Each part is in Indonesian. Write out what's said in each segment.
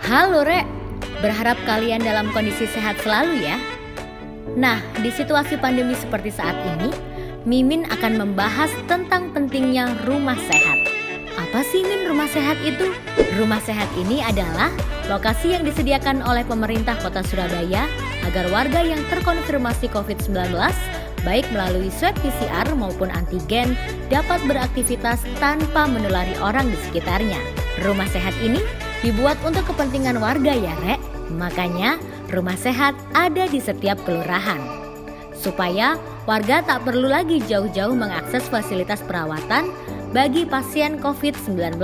Halo Rek, berharap kalian dalam kondisi sehat selalu ya. Nah, di situasi pandemi seperti saat ini, Mimin akan membahas tentang pentingnya rumah sehat. Apa sih Min rumah sehat itu? Rumah sehat ini adalah lokasi yang disediakan oleh pemerintah Kota Surabaya agar warga yang terkonfirmasi COVID-19 baik melalui swab PCR maupun antigen dapat beraktivitas tanpa menulari orang di sekitarnya. Rumah sehat ini dibuat untuk kepentingan warga ya Rek. Makanya rumah sehat ada di setiap kelurahan. Supaya warga tak perlu lagi jauh-jauh mengakses fasilitas perawatan bagi pasien COVID-19.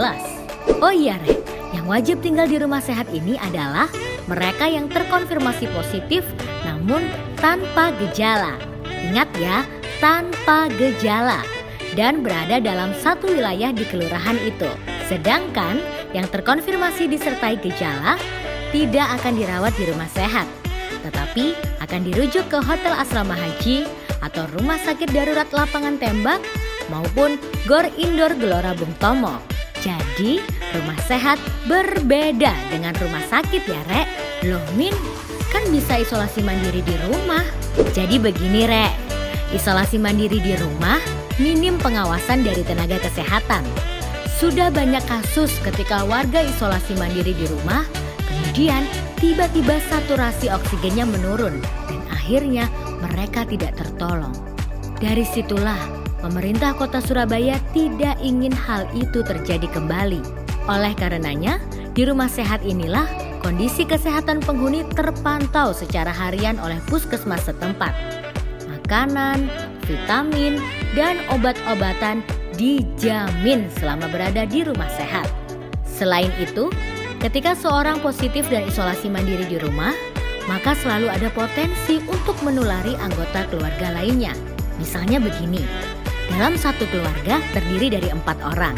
Oh iya Rek, yang wajib tinggal di rumah sehat ini adalah mereka yang terkonfirmasi positif namun tanpa gejala. Ingat ya, tanpa gejala dan berada dalam satu wilayah di kelurahan itu. Sedangkan yang terkonfirmasi disertai gejala tidak akan dirawat di rumah sehat, tetapi akan dirujuk ke hotel asrama haji atau rumah sakit darurat lapangan tembak maupun Gor Indoor Gelora Bung Tomo. Jadi rumah sehat berbeda dengan rumah sakit ya Rek. Loh Min, kan bisa isolasi mandiri di rumah. Jadi begini Rek, isolasi mandiri di rumah minim pengawasan dari tenaga kesehatan. Sudah banyak kasus ketika warga isolasi mandiri di rumah, kemudian tiba-tiba saturasi oksigennya menurun dan akhirnya mereka tidak tertolong. Dari situlah pemerintah Kota Surabaya tidak ingin hal itu terjadi kembali. Oleh karenanya, di rumah sehat inilah kondisi kesehatan penghuni terpantau secara harian oleh puskesmas setempat. Makanan, vitamin, dan obat-obatan dijamin selama berada di rumah sehat. Selain itu, ketika seorang positif dan isolasi mandiri di rumah, maka selalu ada potensi untuk menulari anggota keluarga lainnya. Misalnya begini, dalam satu keluarga terdiri dari 4 orang.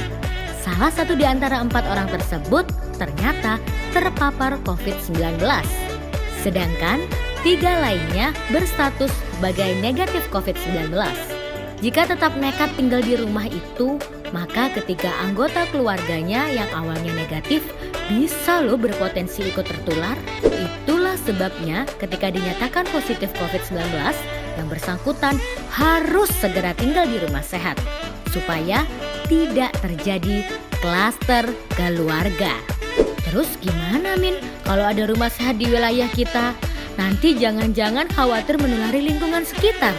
Salah satu di antara 4 orang tersebut ternyata terpapar COVID-19. Sedangkan 3 lainnya berstatus sebagai negatif COVID-19. Jika tetap nekat tinggal di rumah itu, maka ketiga anggota keluarganya yang awalnya negatif bisa loh berpotensi ikut tertular. Itulah sebabnya ketika dinyatakan positif COVID-19, yang bersangkutan harus segera tinggal di rumah sehat supaya tidak terjadi klaster keluarga. Terus gimana Min kalau ada rumah sehat di wilayah kita? Nanti jangan-jangan khawatir menulari lingkungan sekitar.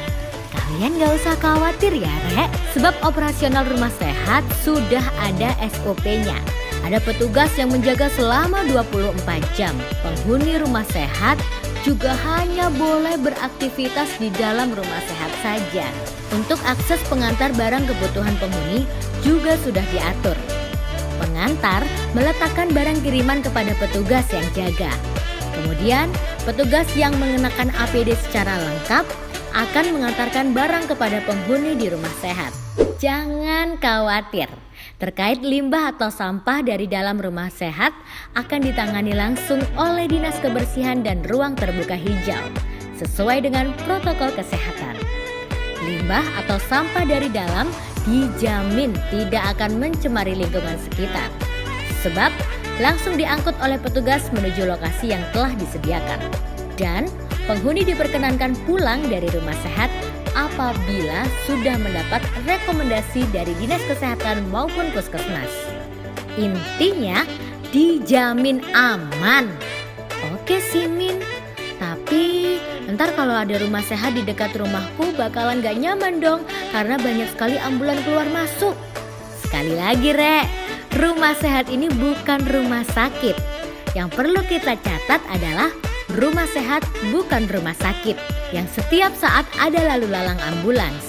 Kalian gak usah khawatir ya Rek, sebab operasional rumah sehat sudah ada SOP-nya. Ada petugas yang menjaga selama 24 jam. Penghuni rumah sehat juga hanya boleh beraktivitas di dalam rumah sehat saja. Untuk akses pengantar barang kebutuhan penghuni juga sudah diatur. Pengantar meletakkan barang kiriman kepada petugas yang jaga. Kemudian, petugas yang mengenakan APD secara lengkap akan mengantarkan barang kepada penghuni di rumah sehat. Jangan khawatir, terkait limbah atau sampah dari dalam rumah sehat akan ditangani langsung oleh Dinas Kebersihan dan Ruang Terbuka Hijau sesuai dengan protokol kesehatan. Limbah atau sampah dari dalam dijamin tidak akan mencemari lingkungan sekitar, sebab langsung diangkut oleh petugas menuju lokasi yang telah disediakan. Dan penghuni diperkenankan pulang dari rumah sehat apabila sudah mendapat rekomendasi dari Dinas Kesehatan maupun Puskesmas. Intinya dijamin aman. Oke sih Min, tapi ntar kalau ada rumah sehat di dekat rumahku bakalan gak nyaman dong karena banyak sekali ambulan keluar masuk. Sekali lagi Rek, rumah sehat ini bukan rumah sakit. Yang perlu kita catat adalah rumah sehat bukan rumah sakit yang setiap saat ada lalu lalang ambulans.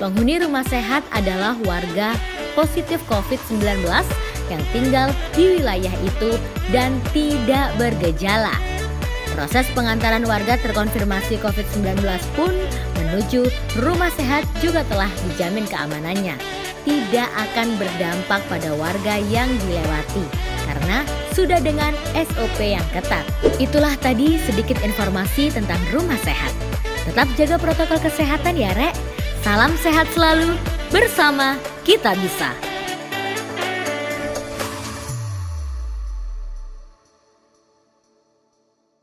Penghuni rumah sehat adalah warga positif COVID-19 yang tinggal di wilayah itu dan tidak bergejala. Proses pengantaran warga terkonfirmasi COVID-19 pun menuju rumah sehat juga telah dijamin keamanannya. Tidak akan berdampak pada warga yang dilewati karena sudah dengan SOP yang ketat. Itulah tadi sedikit informasi tentang rumah sehat. Tetap jaga protokol kesehatan ya Rek. Salam sehat selalu, bersama kita bisa.